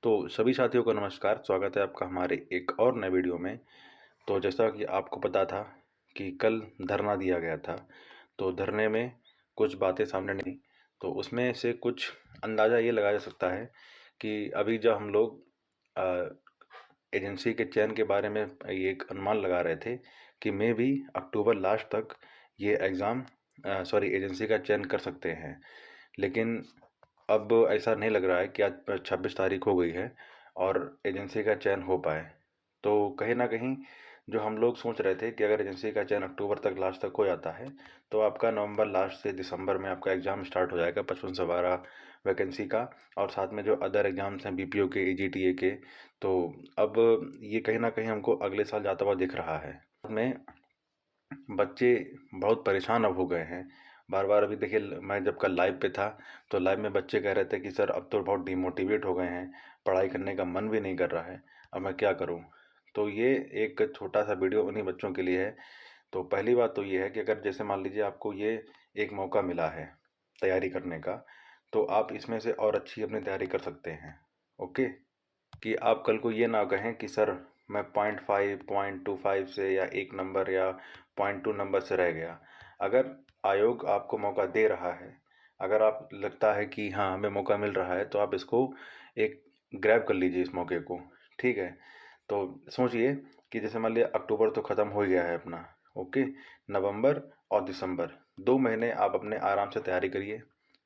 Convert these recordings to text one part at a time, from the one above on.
तो सभी साथियों को नमस्कार, स्वागत है आपका हमारे एक और नए वीडियो में। तो जैसा कि आपको पता था कि कल धरना दिया गया था, तो धरने में कुछ बातें सामने नहीं, तो उसमें से कुछ अंदाज़ा ये लगाया जा सकता है कि अभी जब हम लोग अ, एजेंसी के चयन के बारे में ये एक अनुमान लगा रहे थे कि मे बी अक्टूबर लास्ट तक ये एग्ज़ाम एजेंसी का चयन कर सकते हैं। लेकिन अब ऐसा नहीं लग रहा है कि आज 26 तारीख हो गई है और एजेंसी का चयन हो पाए। तो कहीं न कहीं जो हम लोग सोच रहे थे कि अगर एजेंसी का चयन अक्टूबर तक लास्ट तक हो जाता है, तो आपका नवंबर लास्ट से दिसंबर में आपका एग्ज़ाम स्टार्ट हो जाएगा 55 से 12 वैकेंसी का। और साथ में जो अदर एग्ज़ाम्स हैं बीपीओ के, एजीटीए के, तो अब ये कहीं न कहीं हमको अगले साल जाता हुआ दिख रहा है। में बच्चे बहुत परेशान अब हो गए हैं। बार-बार अभी देखिए मैं जब कल लाइव पे था, तो लाइव में बच्चे कह रहे थे कि सर अब तो बहुत डिमोटिवेट हो गए हैं, पढ़ाई करने का मन भी नहीं कर रहा है, अब मैं क्या करूँ? तो ये एक छोटा-सा वीडियो उन्हीं बच्चों के लिए है। तो पहली बात तो ये है कि अगर जैसे मान लीजिए आपको ये एक मौका मिला है तैयारी करने का, तो आप इसमें से और अच्छी अपनी तैयारी कर सकते हैं। ओके? कि आप कल को ये ना कहें कि सर मैं 0.5 0.25 से या 1 नंबर या 0.2 नंबर से रह गया। अगर आयोग आपको मौका दे रहा है, अगर आप लगता है कि हाँ, हमें मौका मिल रहा है, तो आप इसको एक ग्रैब कर लीजिए इस मौके को, ठीक है? तो सोचिए कि जैसे मान लिया अक्टूबर तो ख़त्म हो ही गया है अपना, ओके? नवंबर और दिसंबर 2 महीने आप अपने आराम से तैयारी करिए,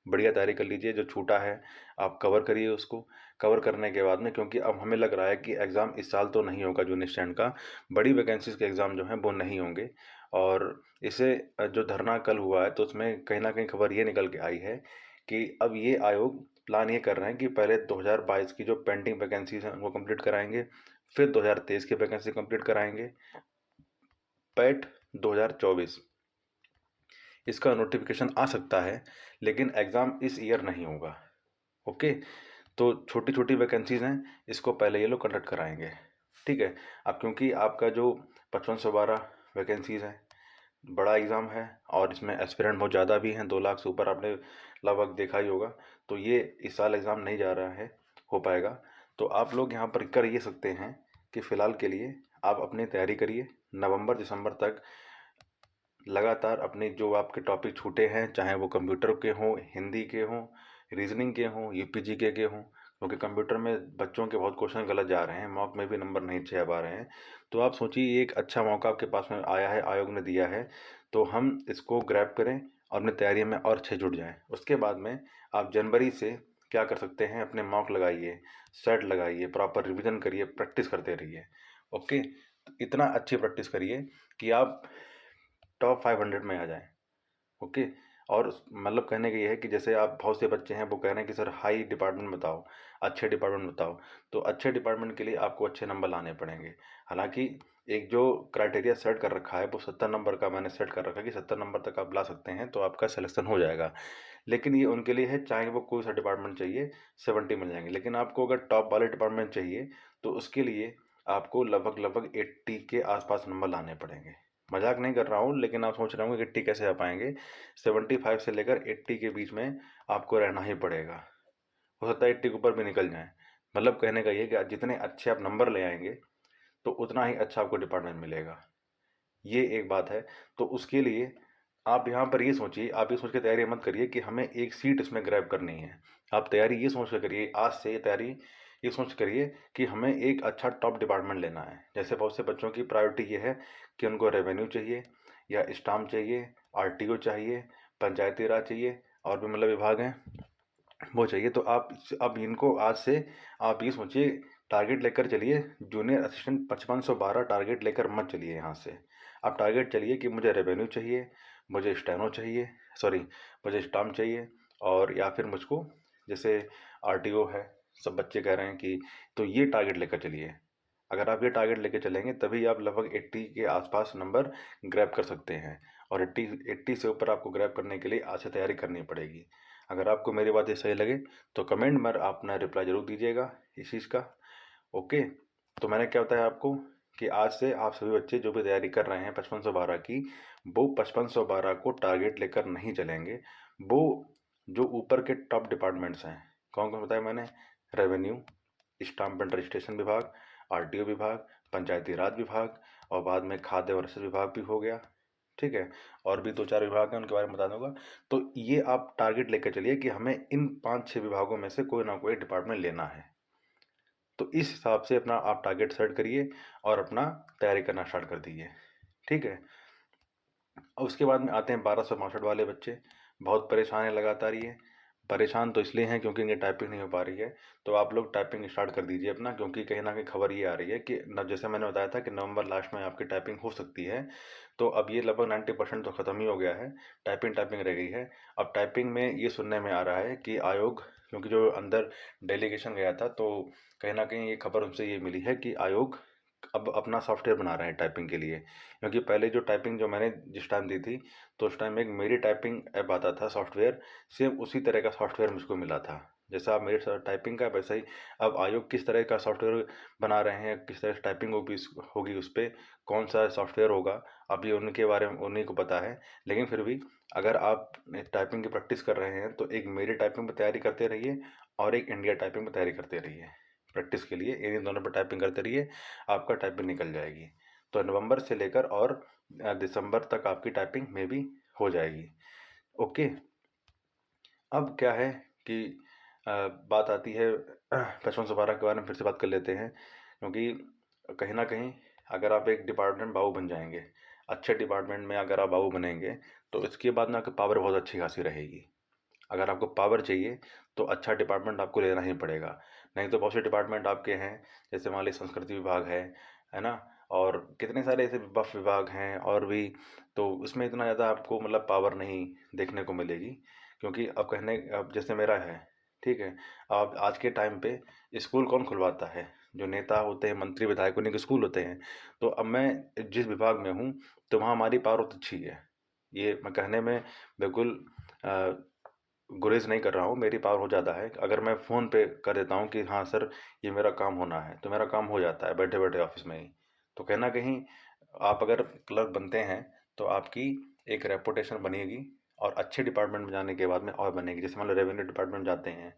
बढ़िया तैयारी कर लीजिए, जो छूटा है आप कवर करिए उसको। कवर करने के बाद में, क्योंकि अब हमें लग रहा है कि एग्ज़ाम इस साल तो नहीं होगा जूनियर स्टैंड का, बड़ी वैकेंसीज़ के एग्ज़ाम जो हैं वो नहीं होंगे। और इसे जो धरना कल हुआ है, तो उसमें कहीं न कहीं खबर ये निकल के आई है कि अब ये आयोग प्लान ये कर रहे हैं कि पहले 2022 की जो पेंडिंग वैकेंसीज़ हैं उनको कंप्लीट कराएँगे, फिर 2023 की वैकेंसी कंप्लीट कराएँगे, पैट 2024 इसका नोटिफ़िकेशन आ सकता है, लेकिन एग्ज़ाम इस ईयर नहीं होगा। ओके? तो छोटी-छोटी वैकेंसीज़ हैं, इसको पहले ये लोग कंडक्ट कराएँगे, ठीक है? अब क्योंकि आपका जो 5512 वैकेंसीज़ हैं, बड़ा एग्ज़ाम है और इसमें एस्पिरेंट बहुत ज़्यादा भी हैं, 2 लाख से ऊपर आपने लगभग देखा ही होगा। तो ये इस साल एग्ज़ाम नहीं जा रहा है, हो पाएगा। तो आप लोग यहाँ पर कर ये सकते हैं कि फ़िलहाल के लिए आप अपनी तैयारी करिए, नवंबर-दिसंबर तक लगातार अपने जो आपके टॉपिक छूटे हैं, चाहे वो कंप्यूटर के हों, हिंदी के हों, रीजनिंग के हों, यूपीजीके के हों, क्योंकि कंप्यूटर में बच्चों के बहुत क्वेश्चन गलत जा रहे हैं, मॉक में भी नंबर नहीं अच्छे आ पा रहे हैं। तो आप सोचिए ये एक अच्छा मौका आपके पास में आया है, आयोग ने दिया है, तो हम इसको ग्रैब करें और अपनी तैयारी में और अच्छे जुट जाएँ। उसके बाद में आप जनवरी से क्या कर सकते हैं, अपने मॉक लगाइए, सेट लगाइए, प्रॉपर रिविज़न करिए, प्रैक्टिस करते रहिए। ओके? तो इतना अच्छी प्रैक्टिस करिए कि आप टॉप 500 में आ जाएँ। ओके? और मतलब कहने का ये है कि जैसे आप बहुत से बच्चे हैं वो कह रहे हैं कि सर हाई डिपार्टमेंट बताओ, अच्छे डिपार्टमेंट बताओ। तो अच्छे डिपार्टमेंट के लिए आपको अच्छे नंबर लाने पड़ेंगे। हालाँकि एक जो क्राइटेरिया सेट कर रखा है वो 70 नंबर का मैंने सेट कर रखा है कि 70 नंबर तक आप ला सकते हैं तो आपका सिलेक्शन हो जाएगा। लेकिन ये उनके लिए है, चाहे वो कोई सा डिपार्टमेंट चाहिए, 70 मिल जाएँगे। लेकिन आपको अगर टॉप वाले डिपार्टमेंट चाहिए तो उसके लिए आपको लगभग-लगभग 80 के आस-पास नंबर लाने पड़ेंगे। मज़ाक नहीं कर रहा हूँ, लेकिन आप सोच रहे होंगे कि 80 कैसे आ पाएँगे? 75 से लेकर 80 के बीच में आपको रहना ही पड़ेगा। हो सकता है 80 के ऊपर भी निकल जाएँ। मतलब कहने का ये है कि जितने अच्छे आप नंबर ले आएँगे, तो उतना ही अच्छा आपको डिपार्टमेंट मिलेगा। ये एक बात है। तो उसके लिए आप यहाँ पर ये सोचिए, आप ये सोच के तैयारी मत करिए कि हमें एक सीट इसमें ग्रैब करनी है। आप तैयारी ये सोच के करिए, आज से तैयारी ये सोच करिए कि हमें एक अच्छा टॉप डिपार्टमेंट लेना है। जैसे बहुत से बच्चों की प्रायोरिटी ये है कि उनको रेवेन्यू चाहिए या स्टाम्प चाहिए, आरटीओ चाहिए, पंचायती राज चाहिए, और भी मतलब विभाग हैं, वो चाहिए। तो आप अब इनको आज से आप ये सोचिए, टारगेट लेकर चलिए, जूनियर असिस्टेंट 5512 टारगेट लेकर मत चलिए यहाँ से। आप टारगेट चलिए कि मुझे रेवेन्यू चाहिए, मुझे स्टेनो चाहिए, सॉरी मुझे स्टाम्प चाहिए, और या फिर मुझको जैसे आरटीओ है, सब बच्चे कह रहे हैं कि, तो ये टारगेट लेकर चलिए। अगर आप ये टारगेट लेके चलेंगे तभी आप लगभग 80 के आसपास नंबर ग्रैब कर सकते हैं। और 80 से ऊपर आपको ग्रैब करने के लिए आज से तैयारी करनी पड़ेगी। अगर आपको मेरी बातें सही लगे तो कमेंट में आप अपना रिप्लाई ज़रूर दीजिएगा इस चीज़ का। ओके? तो मैंने क्या बताया आपको कि आज से आप सभी बच्चे जो भी तैयारी कर रहे हैं 5512 की, वो 5512 को टारगेट लेकर नहीं चलेंगे। वो जो ऊपर के टॉप डिपार्टमेंट्स हैं, कौन-कौन बताया मैंने? रेवेन्यू, स्टाम्प एंड रजिस्ट्रेशन विभाग, आरटीओ विभाग, पंचायती राज विभाग और बाद में खाद्य और रसद विभाग भी हो गया। ठीक है, और भी 2-4 विभाग हैं, उनके बारे में बता दूंगा। तो ये आप टारगेट लेकर चलिए कि हमें इन 5-6 विभागों में से कोई ना कोई डिपार्टमेंट लेना है। तो इस हिसाब से अपना आप टारगेट सेट करिए और अपना तैयारी करना स्टार्ट कर दीजिए। ठीक है, और उसके बाद में आते हैं 1262 वाले बच्चे। बहुत परेशान है लगातार ये। परेशान तो इसलिए हैं क्योंकि इनकी टाइपिंग नहीं हो पा रही है। तो आप लोग टाइपिंग स्टार्ट कर दीजिए अपना, क्योंकि कहीं ना कहीं खबर ये आ रही है कि न, जैसे मैंने बताया था कि नवंबर लास्ट में आपकी टाइपिंग हो सकती है। तो अब ये लगभग 90% तो ख़त्म ही हो गया है। टाइपिंग टाइपिंग रह गई है। अब टाइपिंग में ये सुनने में आ रहा है कि आयोग, क्योंकि जो अंदर डेलीगेशन गया था, तो कहीं ना कहीं ये खबर उनसे ये मिली है कि आयोग अब अपना सॉफ्टवेयर बना रहे हैं टाइपिंग के लिए। क्योंकि पहले जो टाइपिंग जो मैंने जिस टाइम दी थी, तो उस टाइम एक मेरी टाइपिंग ऐप आता था सॉफ्टवेयर, सेम उसी तरह का सॉफ्टवेयर मुझको मिला था। जैसा आप मेरी टाइपिंग का, वैसा ही अब आयोग किस तरह का सॉफ्टवेयर बना रहे हैं, किस तरह से टाइपिंग होगी उस पर, कौन सा सॉफ्टवेयर होगा, अब ये उनके बारे में उन्हीं को पता है। लेकिन फिर भी अगर आप टाइपिंग की प्रैक्टिस कर रहे हैं तो एक मेरी टाइपिंग पर तैयारी करते रहिए और एक इंडिया टाइपिंग पर तैयारी करते रहिए। प्रैक्टिस के लिए इन दोनों पर टाइपिंग करते रहिए, आपका टाइपिंग निकल जाएगी। तो नवंबर से लेकर और दिसंबर तक आपकी टाइपिंग में भी हो जाएगी। ओके, अब क्या है कि बात आती है 5512 के बारे में फिर से बात कर लेते हैं। क्योंकि कहीं ना कहीं अगर आप एक डिपार्टमेंट बाबू बन जाएंगे, अच्छे डिपार्टमेंट में अगर आप बाबू बनेंगे, तो इसके बाद में आपकी पावर बहुत अच्छी खासी रहेगी। अगर आपको पावर चाहिए तो अच्छा डिपार्टमेंट आपको लेना ही पड़ेगा। नहीं तो बहुत से डिपार्टमेंट आपके हैं, जैसे मान लीजिए संस्कृति विभाग है ना, और कितने सारे ऐसे बफ विभाग हैं और भी। तो उसमें इतना ज़्यादा आपको मतलब पावर नहीं देखने को मिलेगी। क्योंकि अब जैसे मेरा है, ठीक है, अब आज के टाइम पे स्कूल कौन खुलवाता है? जो नेता होते हैं, मंत्री विधायक, उन्हीं के स्कूल होते हैं। तो अब मैं जिस विभाग में हूँ, तो वहाँ हमारी पावर बहुत अच्छी है। ये मैं कहने में बिल्कुल गुरेज नहीं कर रहा हूँ, मेरी पावर हो ज़्यादा है। अगर मैं फ़ोन पे कर देता हूँ कि हाँ सर ये मेरा काम होना है, तो मेरा काम हो जाता है बैठे बैठे ऑफिस में ही। तो कहीं ना कहीं आप अगर क्लर्क बनते हैं तो आपकी एक रेपुटेशन बनेगी, और अच्छे डिपार्टमेंट में जाने के बाद में और बनेगी। जैसे मान लो रेवेन्यू डिपार्टमेंट जाते हैं,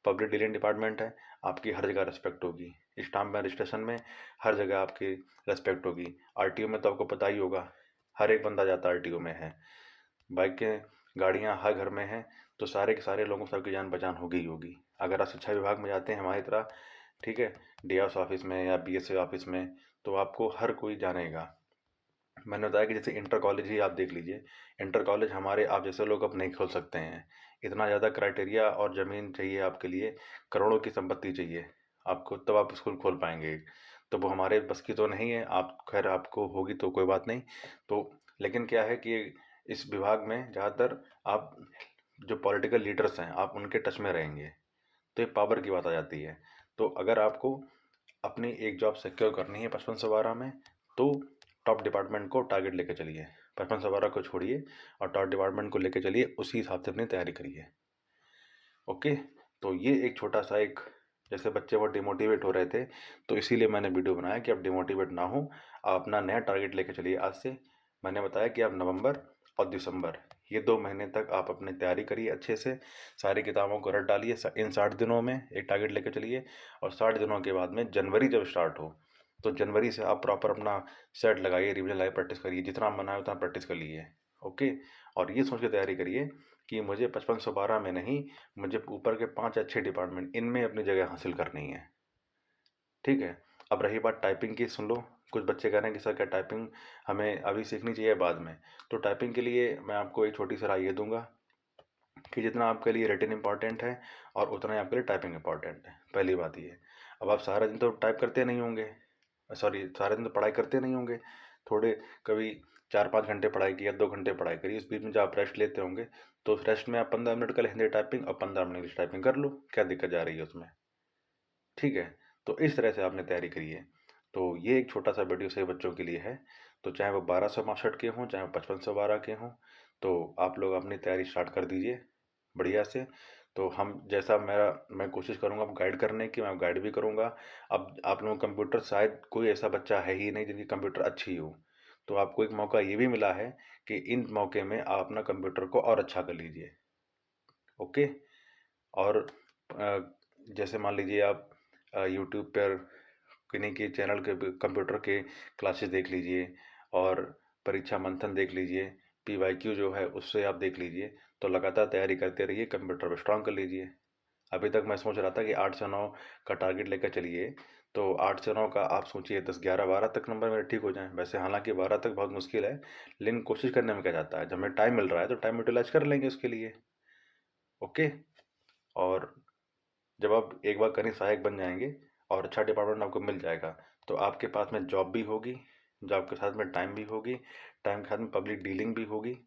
पब्लिक डीलिंग डिपार्टमेंट है, आपकी हर जगह रिस्पेक्ट होगी। स्टाम्प एंड रजिस्ट्रेशन में हर जगह आपकी रिस्पेक्ट होगी। आरटीओ में तो आपको पता ही होगा, हर एक बंदा जाता आरटीओ में है। बाइकें, गाड़ियाँ हर घर में हैं, तो सारे के सारे लोगों सबकी जान पहचान होगी ही होगी। अगर आप शिक्षा विभाग में जाते हैं हमारी तरह, ठीक है, डीआरओ ऑफिस में या बीएसए ऑफिस में, तो आपको हर कोई जानेगा। मैंने बताया कि जैसे इंटर कॉलेज ही आप देख लीजिए, इंटर कॉलेज हमारे आप जैसे लोग अब नहीं खोल सकते हैं। इतना ज़्यादा क्राइटेरिया और ज़मीन चाहिए आपके लिए, करोड़ों की संपत्ति चाहिए आपको, तब आप स्कूल खोल पाएंगे। तो वो हमारे बस की तो नहीं है। आप खैर आपको होगी तो कोई बात नहीं। तो लेकिन क्या है कि इस विभाग में ज़्यादातर आप जो पॉलिटिकल लीडर्स हैं, आप उनके टच में रहेंगे, तो ये पावर की बात आ जाती है। तो अगर आपको अपनी एक जॉब सिक्योर करनी है 5512 में, तो टॉप डिपार्टमेंट को टारगेट लेके चलिए। 5512 को छोड़िए और टॉप डिपार्टमेंट को लेके चलिए, उसी हिसाब से अपनी तैयारी करिए। ओके, तो ये एक छोटा सा एक, जैसे बच्चे बहुत डिमोटिवेट हो रहे थे, तो इसीलिए मैंने वीडियो बनाया कि आप डिमोटिवेट ना हो, आप अपना नया टारगेट लेके चलिए आज से। मैंने बताया कि आप नवंबर और दिसंबर, ये 2 महीने तक आप अपनी तैयारी करिए अच्छे से, सारी किताबों को रट डालिए। इन 60 दिनों में एक टारगेट लेके चलिए, और 60 दिनों के बाद में जनवरी जब स्टार्ट हो, तो जनवरी से आप प्रॉपर अपना सेट लगाइए, रिविजन लगाइए, प्रैक्टिस करिए, जितना मना है उतना प्रैक्टिस कर लीजिए। ओके, और ये सोच के तैयारी करिए कि मुझे 5512 में नहीं, मुझे ऊपर के 5 अच्छे डिपार्टमेंट, इनमें अपनी जगह हासिल करनी है। ठीक है, अब रही बात टाइपिंग की, सुन लो। कुछ बच्चे कह रहे हैं कि सर क्या टाइपिंग हमें अभी सीखनी चाहिए बाद में? तो टाइपिंग के लिए मैं आपको एक छोटी सी राय ये दूंगा कि जितना आपके लिए रिटन इंपॉर्टेंट है, और उतना ही आपके लिए टाइपिंग इंपॉर्टेंट है। पहली बात ये, अब आप सारा दिन तो टाइप करते नहीं होंगे, सॉरी सारे दिन तो पढ़ाई करते नहीं होंगे। थोड़े कभी 4-5 घंटे पढ़ाई की या 2 घंटे पढ़ाई करी, उस बीच में जब आप रेस्ट लेते होंगे, तो उस रेस्ट में आप 15 मिनट का हिंदी टाइपिंग और 15 मिनट इंग्लिश टाइपिंग कर लो, क्या दिक्कत जा रही है उसमें? ठीक है, तो इस तरह से आपने तैयारी करी है। तो ये एक छोटा सा वीडियो सही बच्चों के लिए है। तो चाहे वो 1262 के हों, चाहे वो 5512 के हों, तो आप लोग अपनी तैयारी स्टार्ट कर दीजिए बढ़िया से। तो हम जैसा मैं कोशिश करूँगा आपको गाइड करने की, मैं गाइड भी करूँगा। अब आप लोगों को कंप्यूटर, शायद कोई ऐसा बच्चा है ही नहीं जिनकी कंप्यूटर अच्छी हो, तो आपको एक मौका ये भी मिला है कि इन मौके में आप अपना कंप्यूटर को और अच्छा कर लीजिए। ओके, और जैसे मान लीजिए आप यूट्यूब पर किन्हीं के चैनल के कंप्यूटर के क्लासेस देख लीजिए और परीक्षा मंथन देख लीजिए, PYQ जो है उससे आप देख लीजिए। तो लगातार तैयारी करते रहिए, कंप्यूटर पर स्ट्रांग कर लीजिए। अभी तक मैं सोच रहा था कि 8 से 9 का टारगेट लेकर चलिए, तो 8 से 9 का आप सोचिए 10, 11, 12 तक नंबर मेरे ठीक हो जाएँ। वैसे हालाँकि 12 तक बहुत मुश्किल है, लेकिन कोशिश करने में क्या जाता है, जब हमें टाइम मिल रहा है तो टाइम यूटिलाइज़ कर लेंगे उसके लिए। ओके? और जब आप एक बार करें सहायक बन जाएंगे और अच्छा डिपार्टमेंट आपको मिल जाएगा, तो आपके पास में जॉब भी होगी, जॉब के साथ में टाइम भी होगी, टाइम के साथ में पब्लिक डीलिंग भी होगी।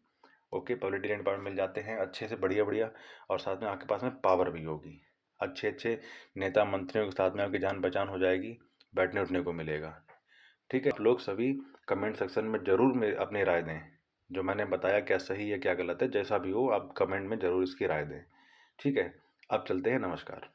ओके, पब्लिक डीलिंग डिपार्टमेंट मिल जाते हैं अच्छे से, बढ़िया बढ़िया। और साथ में आपके पास में पावर भी होगी, अच्छे अच्छे नेता मंत्रियों के साथ में आपकी जान पहचान हो जाएगी, बैठने उठने को मिलेगा। ठीक है, आप लोग सभी कमेंट सेक्शन में ज़रूर अपनी राय दें, जो मैंने बताया क्या सही है क्या गलत है, जैसा भी हो आप कमेंट में ज़रूर इसकी राय दें। ठीक है, अब चलते हैं, नमस्कार।